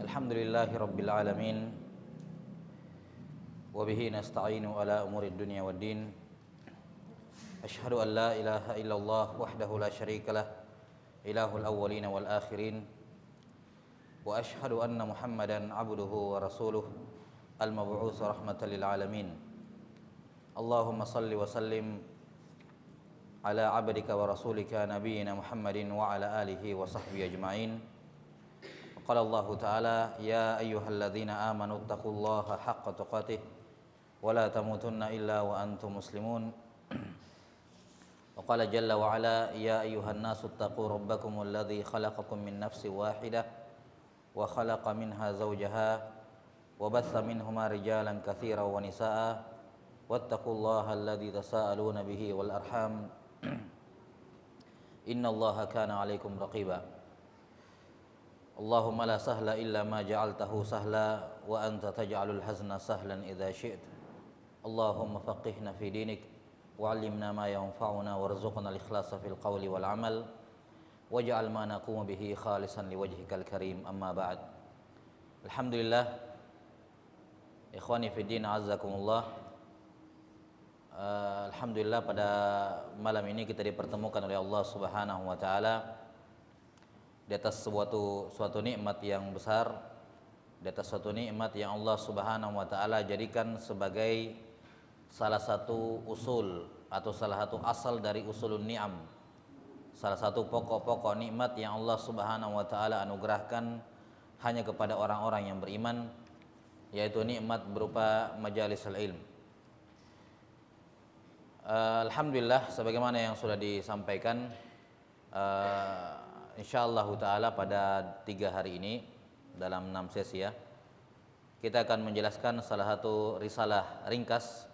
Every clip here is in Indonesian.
Alhamdulillahi Rabbil Alamin. Wabihi nasta'inu ala umuri dunia wad din. Ashhadu an la ilaha illallah wahdahu la syarikalah, ilahul awwalina wal akhirin. Wa ashhadu anna Muhammadan abduhu wa rasuluh, al-mab'uts rahmatan lil alamin. Allahumma salli wa sallim ala abdika wa rasulika nabiyyina Muhammadin wa ala alihi wa sahbihi ajma'in. Qala Allah Ta'ala, ya ayyuhalladzina amanu taqullaha haqqa tuqatih wa la tamutunna illa wa antum muslimun. Wa qala jalla wa ala, ya ayyuhan nasu taqu rabbakumul ladzi khalaqakum min nafsin wahidah wa khalaqa minha zawjaha wa batha minhuma rijalan katsiran wa nisaa'a wattaqullaha alladzi tasaaluna bihi wal arham innallaha kana 'alaikum raqiba. Allahumma la sahla illa ma ja'altahu sahla wa anta taj'alul hazna sahlan idza syi'ta. Allahumma faqihna fi dinik wa 'allimna ma yanfa'una warzuqna al-ikhlasa fil qawli wal 'amal waj'al ma naqumu bihi khalisan liwajhikal karim, amma ba'd. Alhamdulillah, ikhwani fi din, azzakumullah. Alhamdulillah, pada malam ini kita dipertemukan oleh Allah Subhanahu wa taala di atas suatu nikmat yang besar, di atas suatu nikmat yang Allah Subhanahu wa taala jadikan sebagai salah satu usul atau salah satu asal dari usulun ni'am, salah satu pokok-pokok nikmat yang Allah Subhanahu wa taala anugerahkan hanya kepada orang-orang yang beriman, yaitu nikmat berupa majalisul ilm. Alhamdulillah, sebagaimana yang sudah disampaikan, insyaallah ta'ala pada 3 hari ini dalam 6 sesi ya, kita akan menjelaskan salah satu risalah ringkas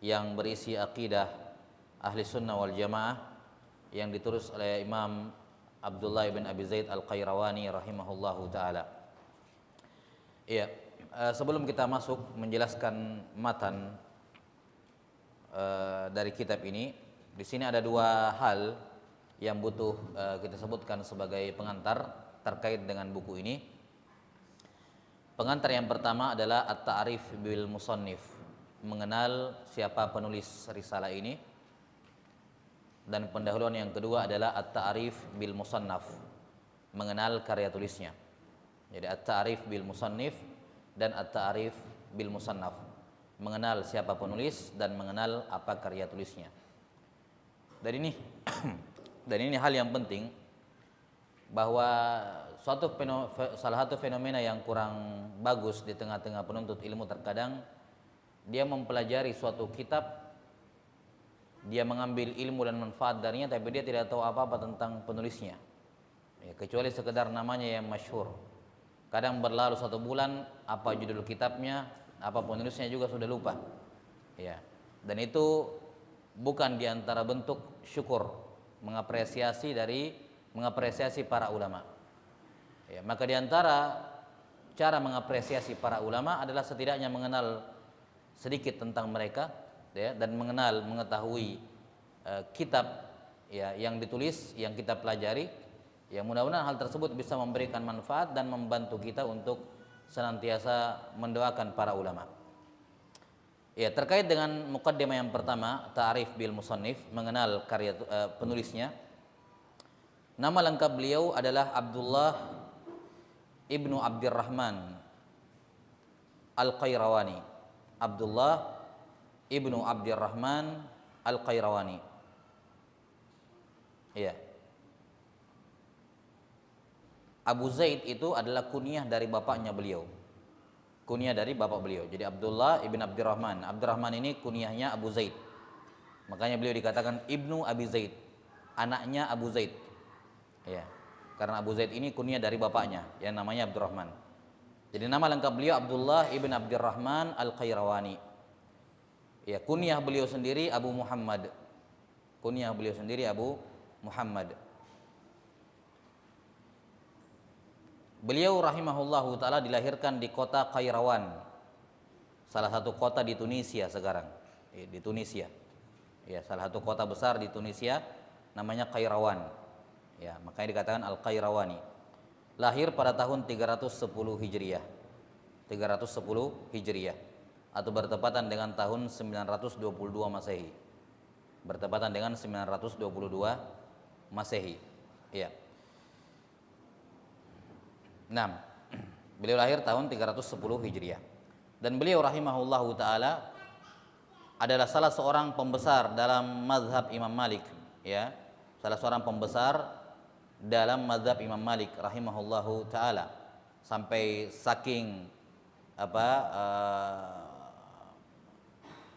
yang berisi akidah ahli sunnah wal jamaah yang ditulis oleh Imam Abdullah bin Abi Zaid al-Qayrawani rahimahullahu ta'ala. Iya, sebelum kita masuk menjelaskan matan dari kitab ini, di sini ada 2 hal yang butuh kita sebutkan sebagai pengantar terkait dengan buku ini. Pengantar yang pertama adalah at-ta'rif bil musannif, mengenal siapa penulis risalah ini, dan pendahuluan yang kedua adalah at-ta'rif bil musannaf, mengenal karya tulisnya. Jadi at-ta'rif bil musannif dan at-ta'rif bil musannaf, mengenal siapa penulis dan mengenal apa karya tulisnya. Dan ini hal yang penting, bahwa salah satu fenomena yang kurang bagus di tengah-tengah penuntut ilmu, terkadang dia mempelajari suatu kitab, dia mengambil ilmu dan manfaat darinya, tapi dia tidak tahu apa-apa tentang penulisnya ya, kecuali sekedar namanya yang masyhur. Kadang berlalu 1 bulan, apa judul kitabnya, apa penulisnya juga sudah lupa ya. Dan itu bukan di antara bentuk syukur, mengapresiasi para ulama ya. Maka di antara cara mengapresiasi para ulama adalah setidaknya mengenal sedikit tentang mereka ya, dan mengetahui kitab ya yang ditulis, yang kita pelajari ya. Mudah-mudahan hal tersebut bisa memberikan manfaat dan membantu kita untuk senantiasa mendoakan para ulama. Ya, terkait dengan muqaddimah yang pertama, ta'rif bil musannif, mengenal karya penulisnya. Nama lengkap beliau adalah Abdullah ibnu Abdirrahman al-Qayrawani. Abdullah ibnu Abdirrahman al-Qayrawani. Iya. Abu Zaid itu adalah kunyah dari bapaknya beliau. Kunyah dari bapak beliau. Jadi Abdullah ibn Abdirrahman. Abdurrahman ini kunyahnya Abu Zaid. Makanya beliau dikatakan Ibnu Abi Zaid, anaknya Abu Zaid. Ya. Karena Abu Zaid ini kunyah dari bapaknya yang namanya Abdurrahman. Jadi nama lengkap beliau Abdullah ibn Abdirrahman al-Qayrawani. Ya, kunyah beliau sendiri Abu Muhammad. Kunyah beliau sendiri Abu Muhammad. Beliau rahimahullahu ta'ala dilahirkan di kota Qairawan, salah satu kota di Tunisia sekarang. Di Tunisia ya, salah satu kota besar di Tunisia namanya Qairawan ya, makanya dikatakan Al-Qayrawani. lahir pada tahun 310 Hijriah. 310 Hijriah atau bertepatan dengan tahun 922 Masehi. Bertepatan dengan 922 Masehi. Iya. 6. Beliau lahir tahun 310 Hijriah. Dan beliau rahimahullahu taala adalah salah seorang pembesar dalam mazhab Imam Malik, ya. Salah seorang pembesar dalam mazhab Imam Malik rahimahullahu taala. Sampai saking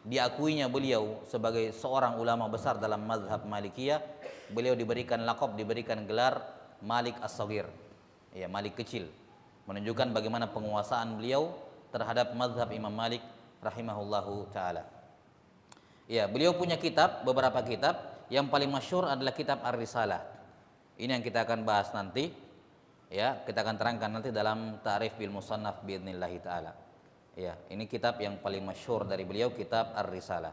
diakuinya beliau sebagai seorang ulama besar dalam mazhab Malikiyah, beliau diberikan laqab, diberikan gelar Malik As-Shaghir, ya, Malik kecil, menunjukkan bagaimana penguasaan beliau terhadap mazhab Imam Malik rahimahullahu taala. Ya, beliau punya kitab, beberapa kitab, yang paling masyhur adalah kitab Ar-Risalah. Ini yang kita akan bahas nanti, ya, kita akan terangkan nanti dalam Ta'rif bil Musannaf biidznillah taala. Ya, ini kitab yang paling masyhur dari beliau, kitab Ar-Risalah.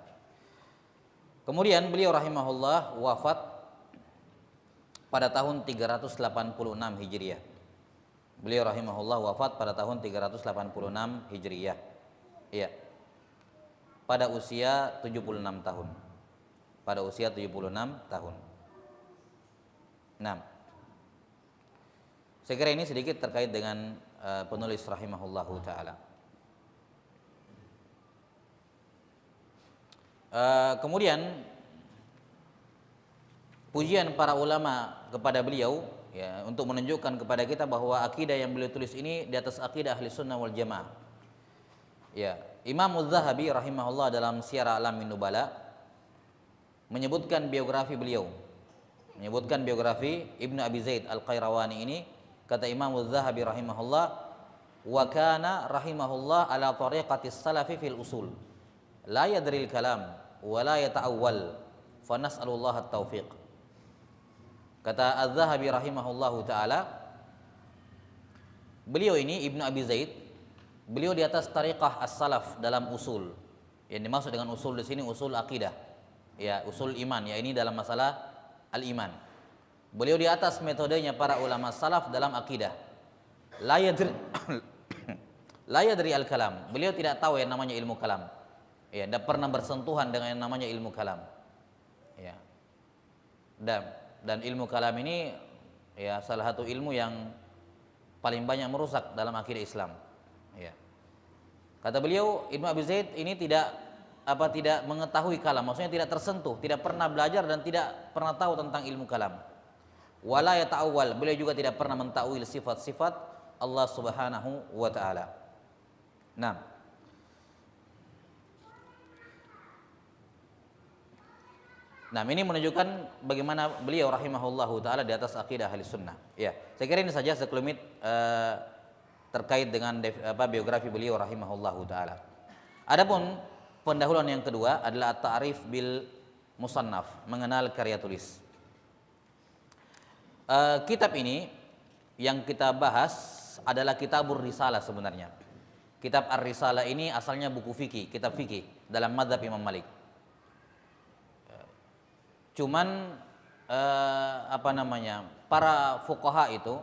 Kemudian beliau rahimahullah wafat pada tahun 386 Hijriah. Beliau rahimahullah wafat pada tahun 386 Hijriah. Iya. Pada usia 76 tahun. Pada usia 76 tahun. Nah, saya kira ini sedikit terkait dengan penulis rahimahullahu taala. Kemudian pujian para ulama kepada beliau, ya, untuk menunjukkan kepada kita bahwa akidah yang beliau tulis ini di atas akidah ahli sunnah wal jamaah. Ya, Imam Az-Zahabi rahimahullah dalam Syiar A'lamin Nubala menyebutkan biografi beliau, menyebutkan biografi Ibnu Abi Zaid Al-Qayrawani ini. Kata Imam Az-Zahabi rahimahullah, wa kana rahimahullah ala tariqatis salafi fil usul, la yadril kalam wa la yata'awwal, fa nas'alullah at-taufiq. Kata Az-Zahabi rahimahullahu taala, beliau ini Ibnu Abi Zaid, beliau di atas tariqah as-salaf dalam usul. Yang dimaksud dengan usul di sini usul akidah, ya, usul iman, ya, ini dalam masalah al-iman. Beliau di atas metodenya para ulama salaf dalam akidah. La yadri la yadri al-kalam. Beliau tidak tahu yang namanya ilmu kalam. Ya, tidak pernah bersentuhan dengan yang namanya ilmu kalam. Ya. Dan ilmu kalam ini, ya, salah satu ilmu yang paling banyak merusak dalam akidah Islam. Ya. Kata beliau, Ibnu Abi Zaid ini tidak mengetahui kalam, maksudnya tidak tersentuh, tidak pernah belajar dan tidak pernah tahu tentang ilmu kalam. Wala yata'awwal, beliau juga tidak pernah mentakwil sifat-sifat Allah Subhanahu wa taala. Nah, ini menunjukkan bagaimana beliau rahimahullahu taala di atas akidah ahli sunnah. Ya, saya kira ini saja sekelumit terkait dengan biografi beliau rahimahullahu taala. Adapun pendahuluan yang kedua adalah at-ta'rif bil musannaf, mengenal karya tulis. Kitab ini yang kita bahas adalah Kitabur Risalah sebenarnya. Kitab Ar-Risalah ini asalnya buku fikih, kitab fikih dalam mazhab Imam Malik. Cuman para fuqaha itu,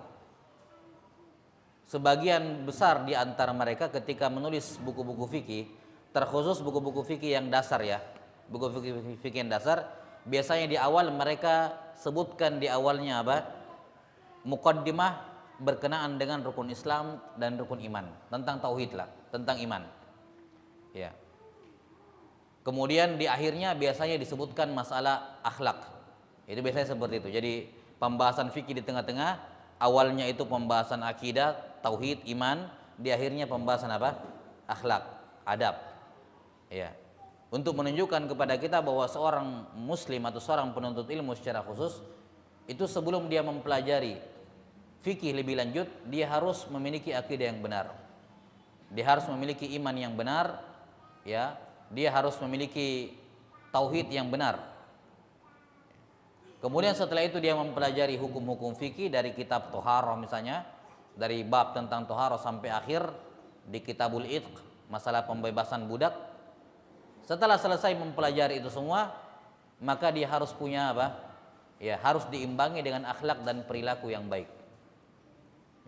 sebagian besar di antara mereka ketika menulis buku-buku fikih, terkhusus buku-buku fikih yang dasar, ya, buku fikih yang dasar, biasanya di awal mereka sebutkan di awalnya muqaddimah berkenaan dengan rukun Islam dan rukun iman, tentang tauhid lah, tentang iman. Ya. Kemudian di akhirnya biasanya disebutkan masalah akhlak. Itu biasanya seperti itu. Jadi pembahasan fikih di tengah-tengah, awalnya itu pembahasan akidah, tauhid, iman, di akhirnya pembahasan akhlak, adab. Ya. Untuk menunjukkan kepada kita bahwa seorang muslim atau seorang penuntut ilmu secara khusus itu sebelum dia mempelajari fikih lebih lanjut, dia harus memiliki akidah yang benar. Dia harus memiliki iman yang benar, ya. Dia harus memiliki tauhid yang benar. Kemudian setelah itu dia mempelajari hukum-hukum fikih dari kitab Thaharah misalnya, dari bab tentang Thaharah sampai akhir di Kitabul Itq, masalah pembebasan budak. Setelah selesai mempelajari itu semua, maka dia harus punya Ya, harus diimbangi dengan akhlak dan perilaku yang baik.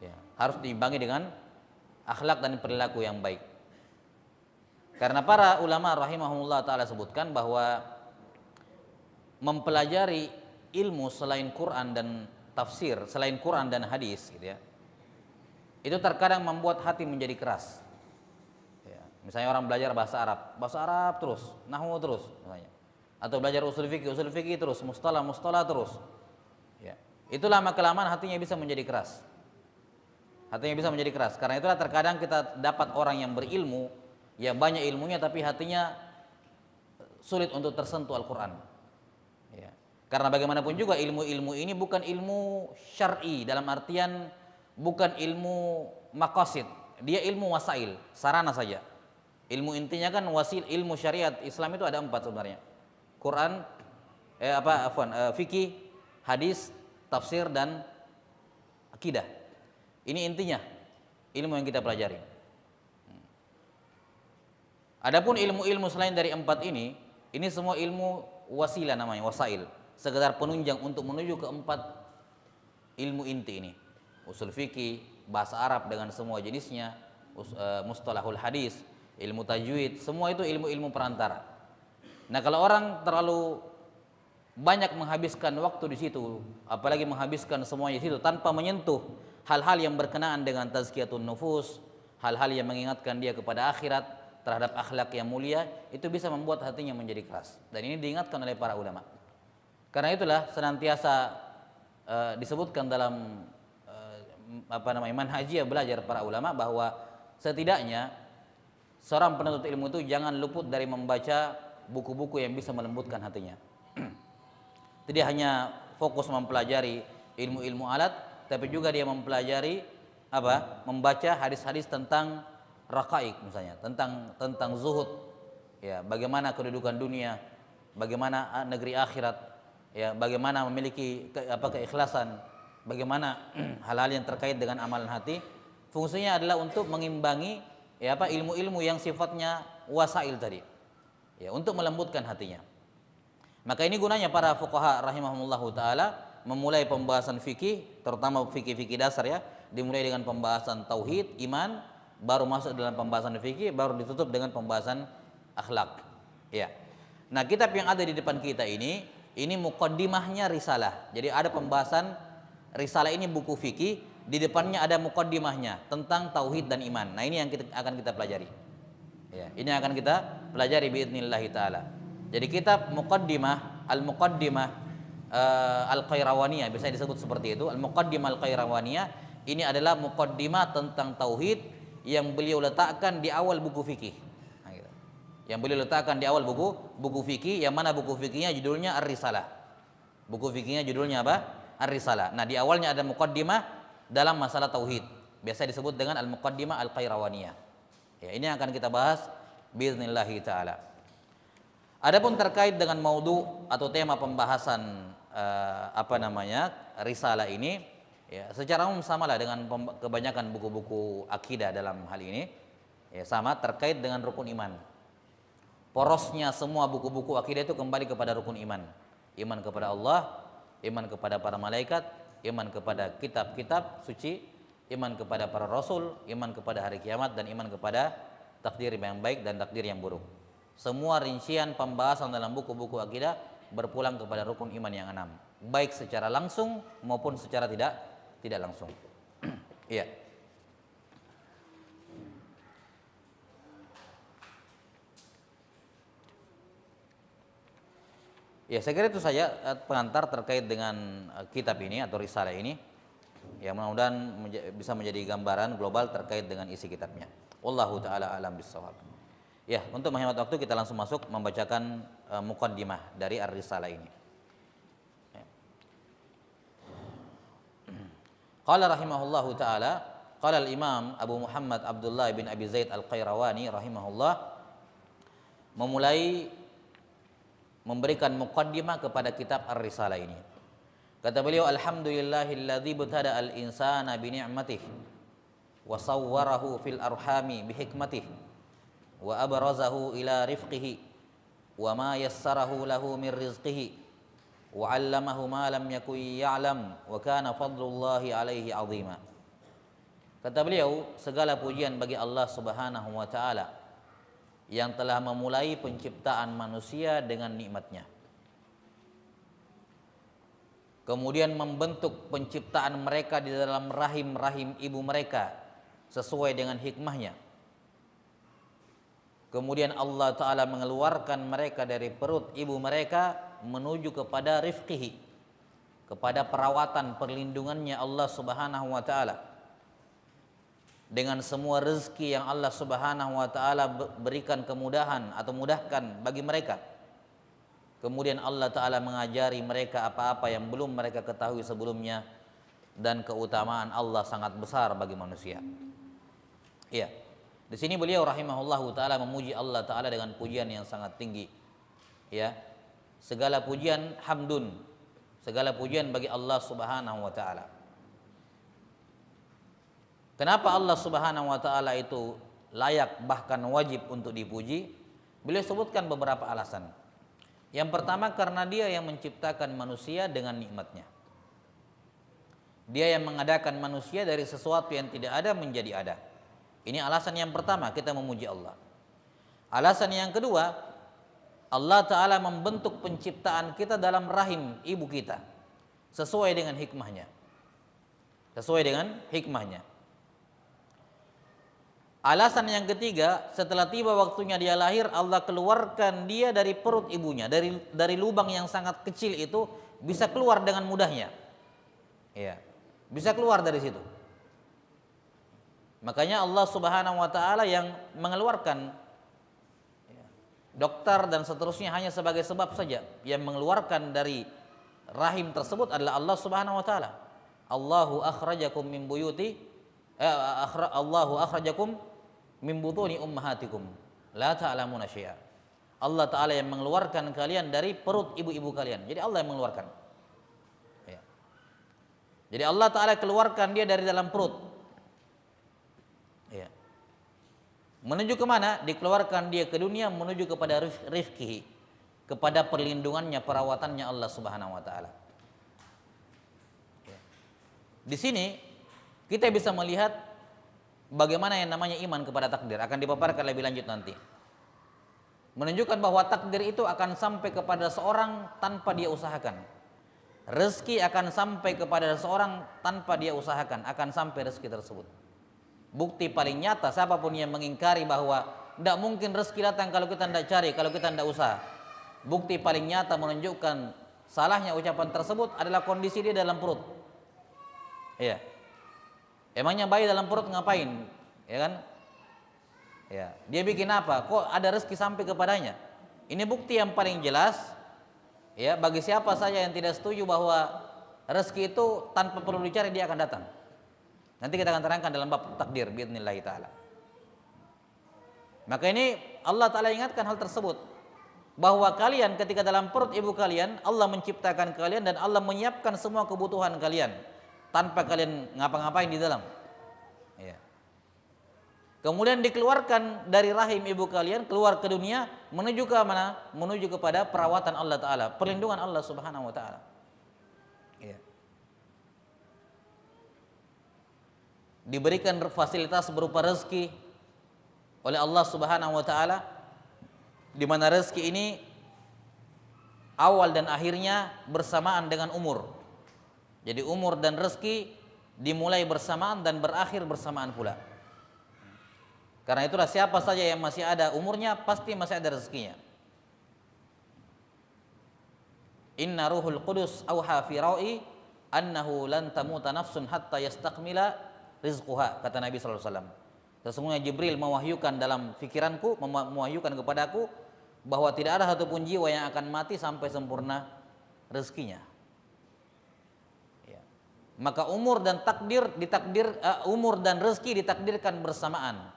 Ya, harus diimbangi dengan akhlak dan perilaku yang baik. Karena para ulama rahimahumullah taala sebutkan bahwa mempelajari ilmu selain Quran dan tafsir, selain Quran dan hadis gitu ya. Itu terkadang membuat hati menjadi keras. Ya, misalnya orang belajar bahasa Arab terus, nahwu terus misalnya. Atau belajar usul fikih terus, mustalah terus. Ya. Itu lama kelamaan hatinya bisa menjadi keras. Hatinya bisa menjadi keras. Karena itulah terkadang kita dapat orang yang berilmu, ya banyak ilmunya tapi hatinya sulit untuk tersentuh Al-Quran. Ya. Karena bagaimanapun juga ilmu-ilmu ini bukan ilmu syar'i dalam artian bukan ilmu maqasid, dia ilmu wasail, sarana saja. Ilmu intinya kan ilmu syariat Islam itu ada 4 sebenarnya. Quran, fikih, hadis, tafsir dan akidah. Ini intinya ilmu yang kita pelajari. Adapun ilmu-ilmu selain dari 4 ini semua ilmu wasilah namanya, wasail, sekedar penunjang untuk menuju ke 4 ilmu inti ini. Usul fikih, bahasa Arab dengan semua jenisnya, mustalahul hadis, ilmu tajwid, semua itu ilmu-ilmu perantara. Nah, kalau orang terlalu banyak menghabiskan waktu di situ, apalagi menghabiskan semuanya di situ tanpa menyentuh hal-hal yang berkenaan dengan tazkiyatun nufus, hal-hal yang mengingatkan dia kepada akhirat, terhadap akhlak yang mulia, itu bisa membuat hatinya menjadi keras. Dan ini diingatkan oleh para ulama. Karena itulah senantiasa disebutkan dalam manhajiyah belajar para ulama bahwa setidaknya seorang penuntut ilmu itu jangan luput dari membaca buku-buku yang bisa melembutkan hatinya. Tidak hanya fokus mempelajari ilmu-ilmu alat, tapi juga dia mempelajari membaca hadis-hadis tentang raqaiq misalnya, tentang zuhud, ya, bagaimana kedudukan dunia, bagaimana negeri akhirat, ya, bagaimana memiliki keikhlasan, bagaimana hal-hal yang terkait dengan amalan hati. Fungsinya adalah untuk mengimbangi ilmu-ilmu yang sifatnya wasail tadi, ya, untuk melembutkan hatinya. Maka ini gunanya para fuqaha rahimahumullahu taala memulai pembahasan fikih, terutama fikih-fikih dasar, ya, dimulai dengan pembahasan tauhid, iman, baru masuk dalam pembahasan fikih, baru ditutup dengan pembahasan akhlak. Ya. Nah, kitab yang ada di depan kita ini muqaddimahnya risalah. Jadi ada pembahasan risalah ini buku fikih, di depannya ada muqaddimahnya tentang tauhid dan iman. Nah, ini yang akan kita pelajari. Ya, ini akan kita pelajari biidznillah taala. Jadi kitab muqaddimah, al-muqaddimah al-Qayrawaniyah, bisa disebut seperti itu. Al-Muqaddimah al-Qayrawaniyah ini adalah muqaddimah tentang tauhid yang beliau letakkan di awal buku fikih. Nah, gitu. Yang beliau letakkan di awal buku fikih, yang mana buku fikihnya judulnya Ar-Risalah. Buku fikihnya judulnya apa? Ar-Risalah. Nah, di awalnya ada muqaddimah dalam masalah tauhid. Biasa disebut dengan Al-Muqaddimah Al-Qayrawaniyah. Ya, ini akan kita bahas biiznillah taala. Adapun terkait dengan maudhu atau tema pembahasan risalah ini, ya, secara umum samalah dengan kebanyakan buku-buku akidah dalam hal ini, ya, sama terkait dengan rukun iman. Porosnya semua buku-buku akidah itu kembali kepada rukun iman. Iman kepada Allah, iman kepada para malaikat, iman kepada kitab-kitab suci, iman kepada para rasul, iman kepada hari kiamat, dan iman kepada takdir yang baik dan takdir yang buruk. Semua rincian pembahasan dalam buku-buku akidah berpulang kepada rukun iman yang 6, baik secara langsung maupun secara tidak langsung. Iya. Ya, saya kira itu saja pengantar terkait dengan kitab ini atau risalah ini. Ya, mudah-mudahan bisa menjadi gambaran global terkait dengan isi kitabnya. Wallahu taala alam bissawab. Ya, untuk menghemat waktu kita langsung masuk membacakan muqaddimah dari Ar-Risalah ini. Ya. Qala rahimahullahu taala, qala al-Imam Abu Muhammad Abdullah bin Abi Zaid Al-Qayrawani rahimahullah memulai memberikan muqaddimah kepada kitab Ar-Risalah ini. Kata beliau, alhamdulillahilladzi btada al-insana bi ni'matihi wa sawwarahu fil arhami bi hikmatihi wa abrazahu ila rifqihi wa ma yassarahu lahu min rizqihi wa 'allamahu ma lam yakun ya'lam wa kana fadlullahi alaihi 'azima. Kata beliau, segala pujian bagi Allah Subhanahu wa taala yang telah memulai penciptaan manusia dengan nikmatnya. Kemudian membentuk penciptaan mereka di dalam rahim-rahim ibu mereka sesuai dengan hikmahnya. Kemudian Allah Ta'ala mengeluarkan mereka dari perut ibu mereka menuju kepada rifqihi, kepada perawatan perlindungannya Allah Subhanahu wa Ta'ala, dengan semua rezeki yang Allah Subhanahu wa Ta'ala berikan kemudahan atau mudahkan bagi mereka. Kemudian Allah Ta'ala mengajari mereka apa-apa yang belum mereka ketahui sebelumnya, dan keutamaan Allah sangat besar bagi manusia. Iya. Di sini beliau rahimahullahu taala memuji Allah Ta'ala dengan pujian yang sangat tinggi. Ya. Segala pujian hamdun, segala pujian bagi Allah Subhanahu wa taala. Kenapa Allah Subhanahu wa taala itu layak bahkan wajib untuk dipuji? Beliau sebutkan beberapa alasan. Yang pertama, karena dia yang menciptakan manusia dengan nikmatnya. Dia yang mengadakan manusia dari sesuatu yang tidak ada menjadi ada. Ini alasan yang pertama, kita memuji Allah. Alasan yang kedua, Allah Ta'ala membentuk penciptaan kita dalam rahim ibu kita sesuai dengan hikmahnya. Sesuai dengan hikmahnya. Alasan yang ketiga, setelah tiba waktunya dia lahir, Allah keluarkan dia dari perut ibunya, dari lubang yang sangat kecil itu bisa keluar dengan mudahnya. Ya, bisa keluar dari situ. Makanya Allah Subhanahu wa taala yang mengeluarkan, dokter dan seterusnya hanya sebagai sebab saja. Yang mengeluarkan dari rahim tersebut adalah Allah Subhanahu wa taala. Allahu akhrajakum min buyuti Allahu akhrajakum min butuni ummahatikum la ta'lamuna syai'a. Allah Ta'ala yang mengeluarkan kalian dari perut ibu-ibu kalian. Jadi Allah yang mengeluarkan. Ya. Jadi Allah Ta'ala keluarkan dia dari dalam perut. Ya. Menuju ke mana? Dikeluarkan dia ke dunia menuju kepada rifqihi, kepada perlindungannya, perawatannya Allah Subhanahu wa taala. Ya. Di sini kita bisa melihat bagaimana yang namanya iman kepada takdir, akan dipaparkan lebih lanjut nanti. Menunjukkan bahwa takdir itu akan sampai kepada seorang tanpa dia usahakan. Rezeki akan sampai kepada seorang tanpa dia usahakan, akan sampai rezeki tersebut. Bukti paling nyata, siapapun yang mengingkari bahwa tidak mungkin rezeki datang kalau kita tidak cari, kalau kita tidak usaha. Bukti paling nyata menunjukkan salahnya ucapan tersebut adalah kondisi dia dalam perut. Iya. Emangnya bayi dalam perut ngapain? Ya kan? Ya, dia bikin apa? Kok ada rezeki sampai kepadanya? Ini bukti yang paling jelas. Ya, bagi siapa saja yang tidak setuju bahwa rezeki itu tanpa perlu dicari dia akan datang. Nanti kita akan terangkan dalam bab takdir biidznillah taala. Maka ini Allah Taala ingatkan hal tersebut, bahwa kalian ketika dalam perut ibu kalian Allah menciptakan kalian dan Allah menyiapkan semua kebutuhan kalian tanpa kalian ngapa-ngapain di dalam. Ya. Kemudian dikeluarkan dari rahim ibu kalian, keluar ke dunia menuju ke mana? Menuju kepada perawatan Allah Taala, perlindungan Allah Subhanahu wa taala. Ya. Diberikan fasilitas berupa rezeki oleh Allah Subhanahu wa taala, di mana rezeki ini awal dan akhirnya bersamaan dengan umur. Jadi umur dan rezeki dimulai bersamaan dan berakhir bersamaan pula. Karena itulah siapa saja yang masih ada umurnya pasti masih ada rezekinya. Inna ruhul qudus auha fi ra'i annahu lan tamuta nafsun hatta yastakmila rizquha, kata Nabi sallallahu alaihi wasallam. Sesungguhnya Jibril mewahyukan dalam fikiranku, mewahyukan kepadaku bahwa tidak ada satupun jiwa yang akan mati sampai sempurna rezekinya. Ya. Maka umur dan umur dan rezeki ditakdirkan bersamaan.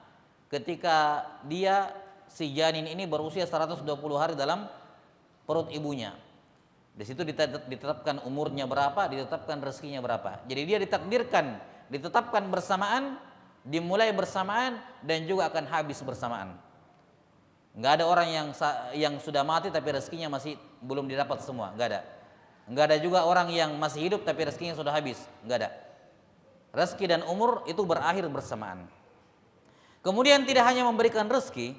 Ketika dia si janin ini berusia 120 hari dalam perut ibunya. Di situ ditetapkan umurnya berapa, ditetapkan rezekinya berapa. Jadi dia ditetapkan bersamaan, dimulai bersamaan, dan juga akan habis bersamaan. Enggak ada orang yang sudah mati tapi rezekinya masih belum didapat semua, enggak ada. Enggak ada juga orang yang masih hidup tapi rezekinya sudah habis, enggak ada. Rezeki dan umur itu berakhir bersamaan. Kemudian tidak hanya memberikan rezeki,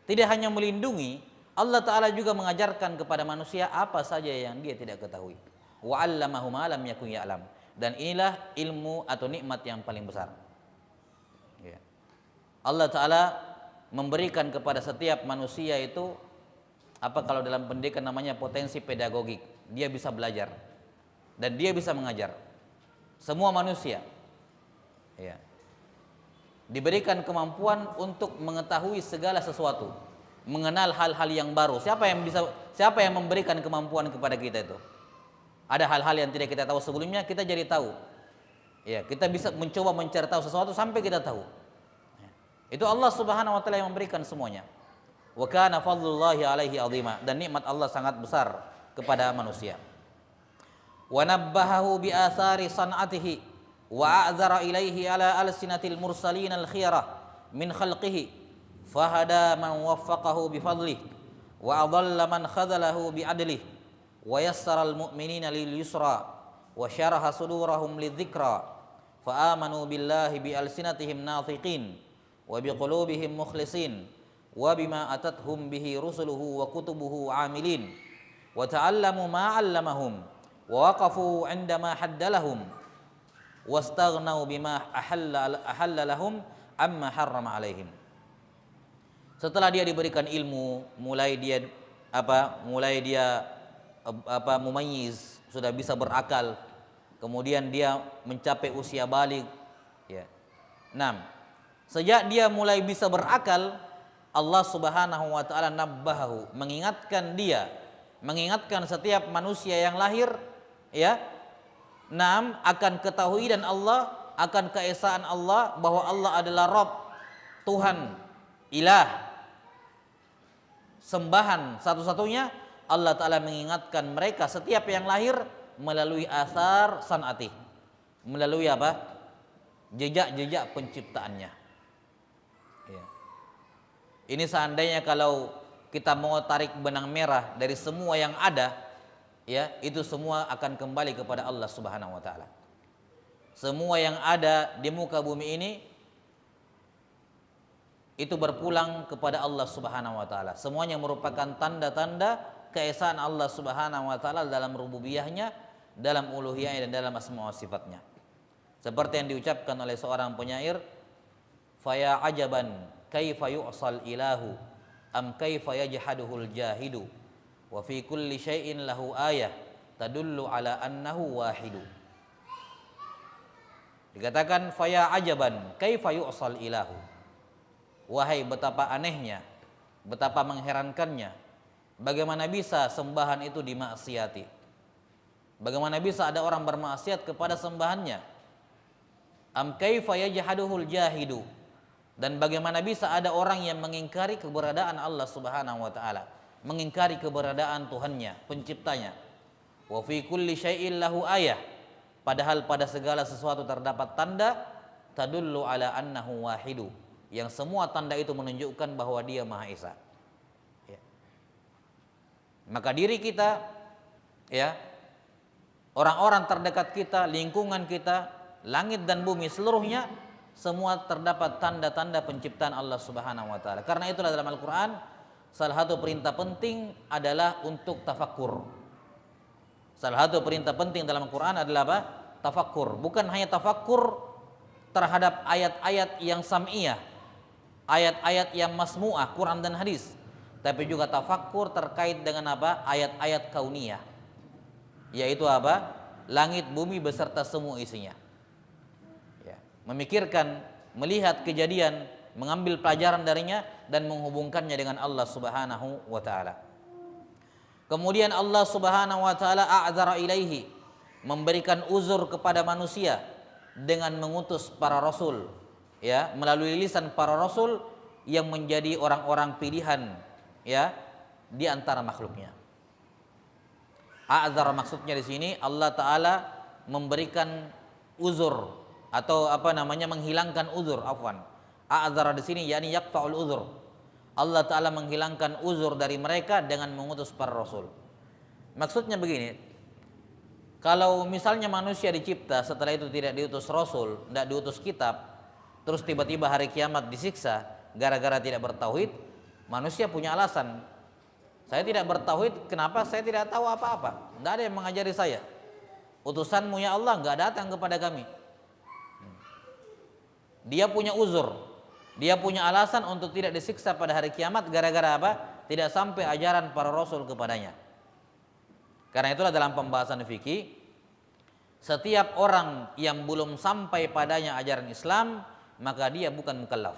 tidak hanya melindungi, Allah Ta'ala juga mengajarkan kepada manusia apa saja yang dia tidak ketahui. Wa 'allamahu ma lam yakun ya'lam. Dan inilah ilmu atau nikmat yang paling besar. Ya. Allah Ta'ala memberikan kepada setiap manusia itu apa kalau dalam pendidikan namanya potensi pedagogik. Dia bisa belajar dan dia bisa mengajar. Semua manusia ya, diberikan kemampuan untuk mengetahui segala sesuatu, mengenal hal-hal yang baru. Siapa yang memberikan kemampuan kepada kita itu? Ada hal-hal yang tidak kita tahu sebelumnya, kita jadi tahu. Ya, kita bisa mencoba mencari tahu sesuatu sampai kita tahu. Ya. Itu Allah Subhanahu wa taala yang memberikan semuanya. Wa kana fadlullahi alaihi azima, dan nikmat Allah sangat besar kepada manusia. Wa nabbahahu bi athari san'atihi wa a'dzara ilaihi ala alsinatil mursalin al khiyarah min khalqihi fahada man waffaqahu bi fadlihi wa adalla man khadhalahu bi adlihi wa yassara al mu'minina lil yusra wa syaraha sudurahum lidzikra fa amanu billahi bi alsinatihim nathiqin wa bi qulubihim mukhlisin wa bima atathum bihi rusuluhu wa kutubuhu amilin wa ta'allamu ma 'allamahum wa waqafu 'inda ma haddalahum wastaghnau bima ahalla lahum amma harrama 'alaihim. Setelah dia diberikan ilmu, mulai dia mumayyiz, sudah bisa berakal, kemudian dia mencapai usia baligh ya. 6. Sejak dia mulai bisa berakal, Allah Subhanahu wa taala nabbahahu, mengingatkan setiap manusia yang lahir ya. 6. Akan ketauhidan Allah, akan keesaan Allah, bahwa Allah adalah Rabb, Tuhan, Ilah, sembahan satu-satunya. Allah Ta'ala mengingatkan mereka setiap yang lahir melalui asar san'ati, melalui apa? Jejak-jejak penciptaannya ya. Ini seandainya kalau kita mau tarik benang merah dari semua yang ada ya, itu semua akan kembali kepada Allah Subhanahu wa taala. Semua yang ada di muka bumi ini itu berpulang kepada Allah Subhanahu wa taala. Semuanya merupakan tanda-tanda keesaan Allah Subhanahu wa taala dalam rububiyahnya, dalam uluhiyahnya, dan dalam asma wa sifatnya. Seperti yang diucapkan oleh seorang penyair, "Faya ajaban kaifa yu'sal ilahu am kaifa yajhaduhul jahidu wa fi kulli syai'in lahu ayah tadullu ala annahu wahidu." Dikatakan faya ajaban kaifa yu'sal ilahu, wahai betapa anehnya, betapa mengherankannya, bagaimana bisa sembahan itu dimaksiati, bagaimana bisa ada orang bermaksiat kepada sembahannya. Am kaifa yajhaduhul jahidu, dan bagaimana bisa ada orang yang mengingkari keberadaan Allah Subhanahu wa taala, mengingkari keberadaan Tuhannya, penciptanya. Wa fi kulli syai'in lahu ayah, padahal pada segala sesuatu terdapat tanda, tadullu ala annahu wahidu, yang semua tanda itu menunjukkan bahwa Dia Maha Esa. Ya. Maka diri kita ya, orang-orang terdekat kita, lingkungan kita, langit dan bumi seluruhnya, semua terdapat tanda-tanda penciptaan Allah Subhanahu wa taala. Karena itulah dalam Al-Qur'an salah satu perintah penting adalah untuk tafakkur. Salah satu perintah penting dalam Al-Qur'an adalah apa? Tafakkur. Bukan hanya tafakkur terhadap ayat-ayat yang sam'iyah, ayat-ayat yang masmu'ah, Quran dan hadis, tapi juga tafakkur terkait dengan apa? Ayat-ayat kauniyah, yaitu apa? Langit bumi beserta semua isinya. Memikirkan, melihat kejadian, mengambil pelajaran darinya dan menghubungkannya dengan Allah Subhanahu wa taala. Kemudian Allah Subhanahu wa taala a'dzara ilaihi, memberikan uzur kepada manusia dengan mengutus para rasul ya, melalui lisan para rasul yang menjadi orang-orang pilihan ya di antara makhluknya. A'dzara maksudnya di sini Allah taala memberikan uzur atau menghilangkan uzur, afwan. A'dzara di sini yakni yaqta'ul uzur. Allah taala menghilangkan uzur dari mereka dengan mengutus para rasul. Maksudnya begini, Kalau misalnya manusia dicipta, setelah itu tidak diutus Rasul, tidak diutus kitab, terus tiba-tiba hari kiamat disiksa gara-gara tidak bertauhid, manusia punya alasan. Saya tidak bertauhid, kenapa saya tidak tahu apa-apa? Tidak ada yang mengajari saya. Utusanmu ya Allah nggak datang kepada kami. Dia punya uzur, dia punya alasan untuk tidak disiksa pada hari kiamat gara-gara apa? Tidak sampai ajaran para Rasul kepadanya. Karena itulah dalam pembahasan fikih, setiap orang yang belum sampai padanya ajaran Islam, maka dia bukan mukallaf.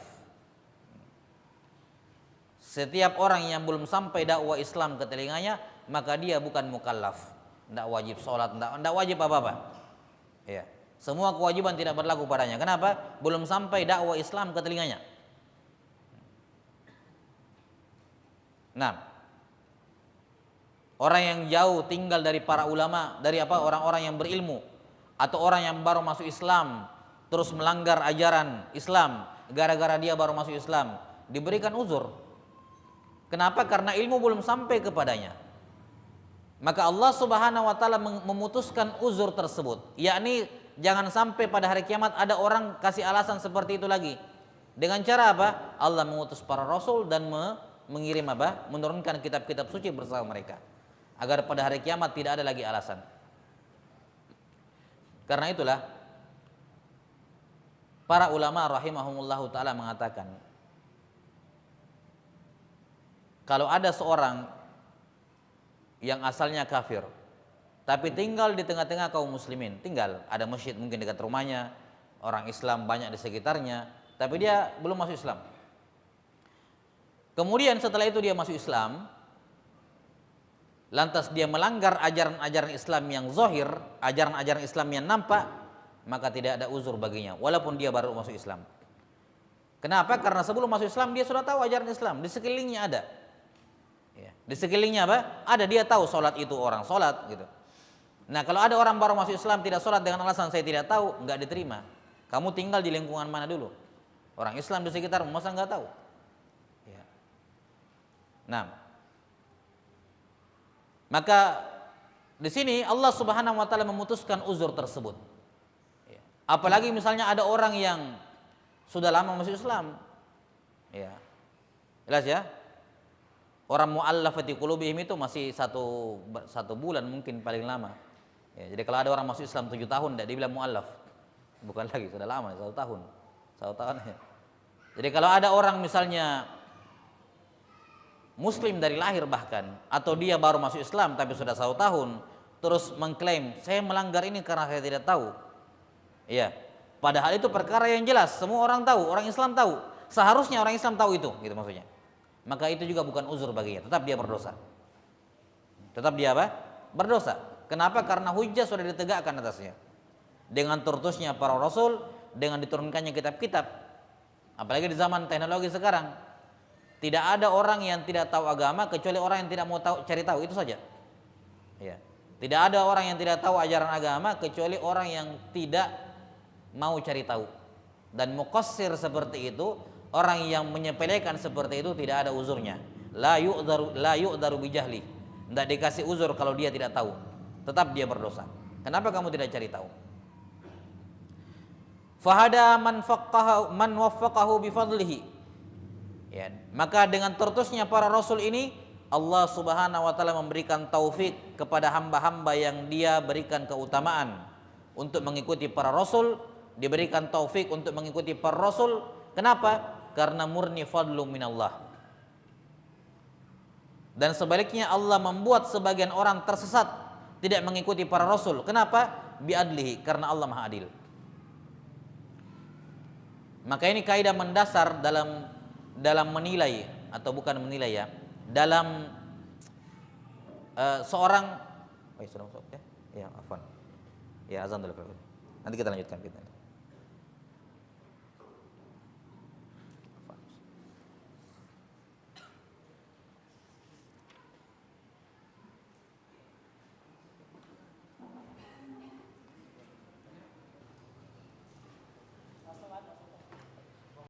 Setiap orang yang belum sampai dakwah Islam ke telinganya, maka dia bukan mukallaf. Tidak wajib sholat, tidak wajib apa-apa. Ya. Semua kewajiban tidak berlaku padanya. Kenapa? Belum sampai dakwah Islam ke telinganya. Nah, orang yang jauh tinggal dari para ulama, dari orang-orang yang berilmu, atau orang yang baru masuk Islam terus melanggar ajaran Islam gara-gara dia baru masuk Islam, diberikan uzur. Kenapa? Karena ilmu belum sampai kepadanya. Maka Allah Subhanahu wa taala memutuskan uzur tersebut, yakni jangan sampai pada hari kiamat ada orang kasih alasan seperti itu lagi. Dengan cara apa? Allah mengutus para rasul dan mengirim apa? Menurunkan kitab-kitab suci bersama mereka, agar pada hari kiamat tidak ada lagi alasan. Karena itulah para ulama rahimahumullahu taala mengatakan, kalau ada seorang yang asalnya kafir tapi tinggal di tengah-tengah kaum muslimin, tinggal ada masjid mungkin dekat rumahnya, orang Islam banyak di sekitarnya, tapi dia belum masuk Islam. Kemudian setelah itu dia masuk Islam, lantas dia melanggar ajaran-ajaran Islam yang zahir, ajaran-ajaran Islam yang nampak, maka tidak ada uzur baginya walaupun dia baru masuk Islam. Kenapa? Karena sebelum masuk Islam dia sudah tahu ajaran Islam, di sekelilingnya ada. Ya, di sekelilingnya apa? Ada, dia tahu sholat itu orang sholat gitu. Nah, kalau ada orang baru masuk Islam tidak sholat dengan alasan saya tidak tahu, nggak diterima. Kamu tinggal di lingkungan mana dulu? Orang Islam di sekitar masa nggak tahu? Ya. Nah, maka di sini Allah Subhanahu wa taala memutuskan uzur tersebut. Ya. Apalagi misalnya ada orang yang sudah lama masuk Islam. Ya. Jelas ya? Orang mu'allafati qulubihim itu masih satu bulan mungkin paling lama. Ya, jadi kalau ada orang masuk Islam 7 tahun tidak dibilang mu'allaf. Bukan lagi, sudah lama, 1 tahun. 1 tahun ya. Jadi kalau ada orang misalnya muslim dari lahir bahkan, atau dia baru masuk Islam tapi sudah 1 tahun, terus mengklaim saya melanggar ini karena saya tidak tahu. Ya, padahal itu perkara yang jelas, semua orang tahu, orang Islam tahu. Seharusnya orang Islam tahu itu, gitu maksudnya. Maka itu juga bukan uzur baginya, tetap dia berdosa. Tetap dia apa? Berdosa. Kenapa? Karena hujjah sudah ditegakkan atasnya. Dengan tertusnya para rasul, dengan diturunkannya kitab-kitab. Apalagi di zaman teknologi sekarang, tidak ada orang yang tidak tahu agama kecuali orang yang tidak mau cari tahu, itu saja. Ya. Tidak ada orang yang tidak tahu ajaran agama kecuali orang yang tidak mau cari tahu. Dan muqassir seperti itu, orang yang menyepelekan seperti itu tidak ada uzurnya. La yu'dharu bijahli. Tidak dikasih uzur kalau dia tidak tahu. Tetap dia berdosa. Kenapa kamu tidak cari tahu? Fahada man waffaqahu bifadlihi. Ya, maka dengan tertusnya para rasul ini, Allah Subhanahu wa taala memberikan taufik kepada hamba-hamba yang dia berikan keutamaan untuk mengikuti para rasul, diberikan taufik untuk mengikuti para rasul. Kenapa? Karena murni fadlu minallah. Dan sebaliknya Allah membuat sebagian orang tersesat tidak mengikuti para rasul. Kenapa? Biadlihi, karena Allah Maha Adil. Maka ini kaidah mendasar dalam menilai, atau bukan menilai ya, dalam seorang sudah masuk ya? Ya, afwan. Ya, azan dulu. Nanti kita lanjutkan kita.